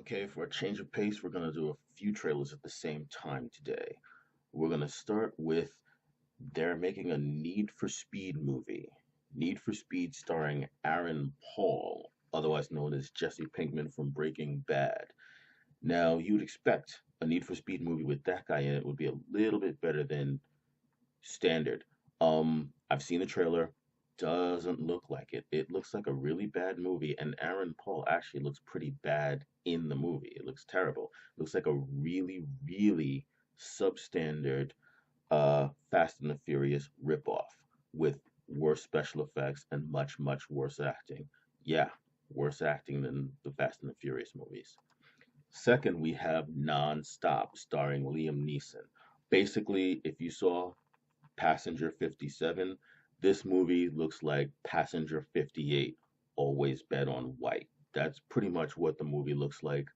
Okay, for a change of pace, we're going to do a few trailers at the same time today. We're going to start with they're making a Need for Speed movie. Need for Speed starring Aaron Paul, otherwise known as Jesse Pinkman from Breaking Bad. Now, you'd expect a Need for Speed movie with that guy in it would be a little bit better than standard. I've seen the trailer. Doesn't look like it. It looks like a really bad movie, and Aaron Paul actually looks pretty bad in the movie. It looks terrible. Looks like a really, really substandard Fast and the Furious ripoff with worse special effects and much, much worse acting. Yeah, worse acting than the Fast and the Furious movies. Second, we have NonStop starring Liam Neeson. Basically, if you saw Passenger 57. This movie looks like Passenger 58, Always Bet on White. That's pretty much what the movie looks like.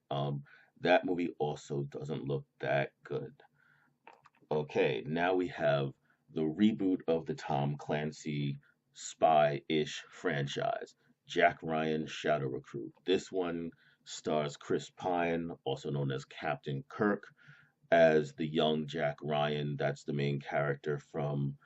That movie also doesn't look that good. Okay, now we have the reboot of the Tom Clancy spy-ish franchise, Jack Ryan Shadow Recruit. This one stars Chris Pine, also known as Captain Kirk, as the young Jack Ryan. That's the main character from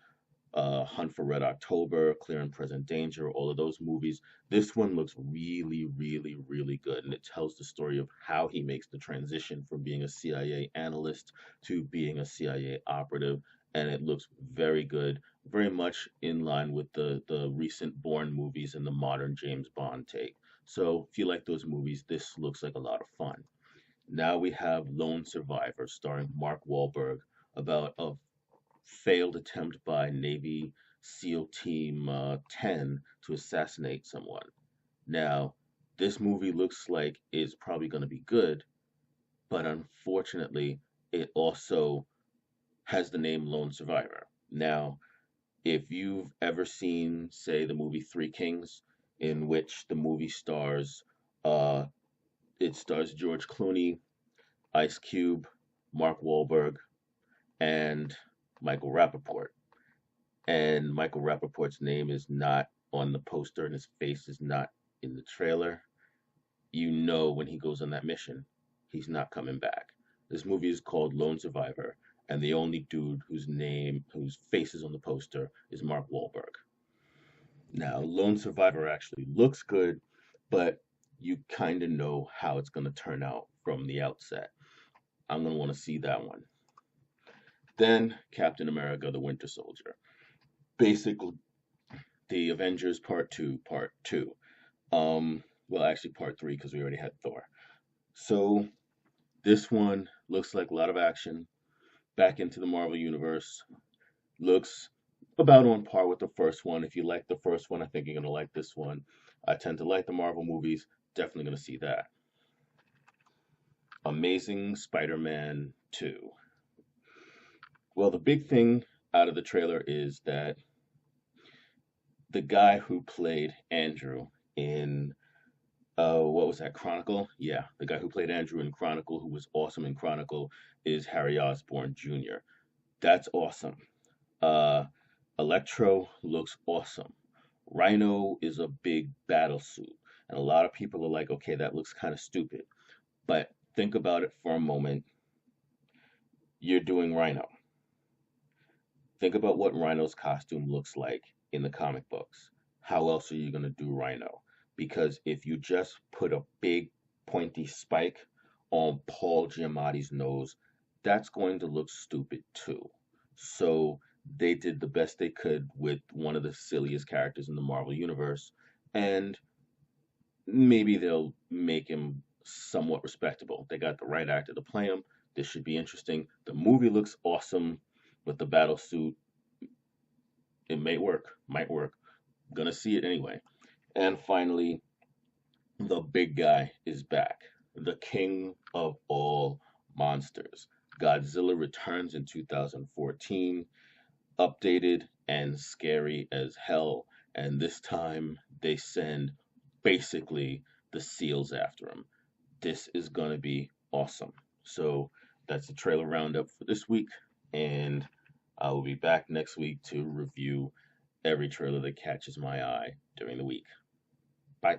Hunt for Red October, Clear and Present Danger, all of those movies. This one looks really, really, really good. And it tells the story of how he makes the transition from being a CIA analyst to being a CIA operative. And it looks very good, very much in line with the recent Bourne movies and the modern James Bond take. So if you like those movies, this looks like a lot of fun. Now we have Lone Survivor starring Mark Wahlberg about a failed attempt by Navy SEAL Team 10 to assassinate someone. Now, this movie looks like it's probably going to be good, but unfortunately, it also has the name Lone Survivor. Now, if you've ever seen, say, the movie Three Kings, in which the movie stars, uh, it stars George Clooney, Ice Cube, Mark Wahlberg, and Michael Rappaport. And Michael Rappaport's name is not on the poster and his face is not in the trailer, you know when he goes on that mission, he's not coming back. This movie is called Lone Survivor, and the only dude whose face is on the poster is Mark Wahlberg. Now, Lone Survivor actually looks good, but you kind of know how it's going to turn out from the outset. I'm going to want to see that one. Then Captain America, the Winter Soldier. Basically, the Avengers Part 2. Well, actually Part 3 because we already had Thor. So this one looks like a lot of action back into the Marvel universe. Looks about on par with the first one. If you like the first one, I think you're gonna like this one. I tend to like the Marvel movies. Definitely gonna see that. Amazing Spider-Man 2. Well, the big thing out of the trailer is that the guy who played Andrew in what was that, Chronicle? Yeah, the guy who played Andrew in Chronicle, who was awesome in Chronicle, is Harry Osborn Jr. That's awesome. Uh, Electro looks awesome. Rhino is a big battle suit, and a lot of people are like, okay, that looks kind of stupid. But think about it for a moment. You're doing Rhino. Think about what Rhino's costume looks like in the comic books. How else are you going to do Rhino? Because if you just put a big pointy spike on Paul Giamatti's nose, that's going to look stupid too. So they did the best they could with one of the silliest characters in the Marvel Universe, and maybe they'll make him somewhat respectable. They got the right actor to play him. This should be interesting. The movie looks awesome with the battle suit. It may work, might work. Gonna see it anyway. And finally, the big guy is back. The king of all monsters. Godzilla returns in 2014, updated and scary as hell. And this time they send basically the SEALs after him. This is going to be awesome. So that's the trailer roundup for this week. And I will be back next week to review every trailer that catches my eye during the week. Bye.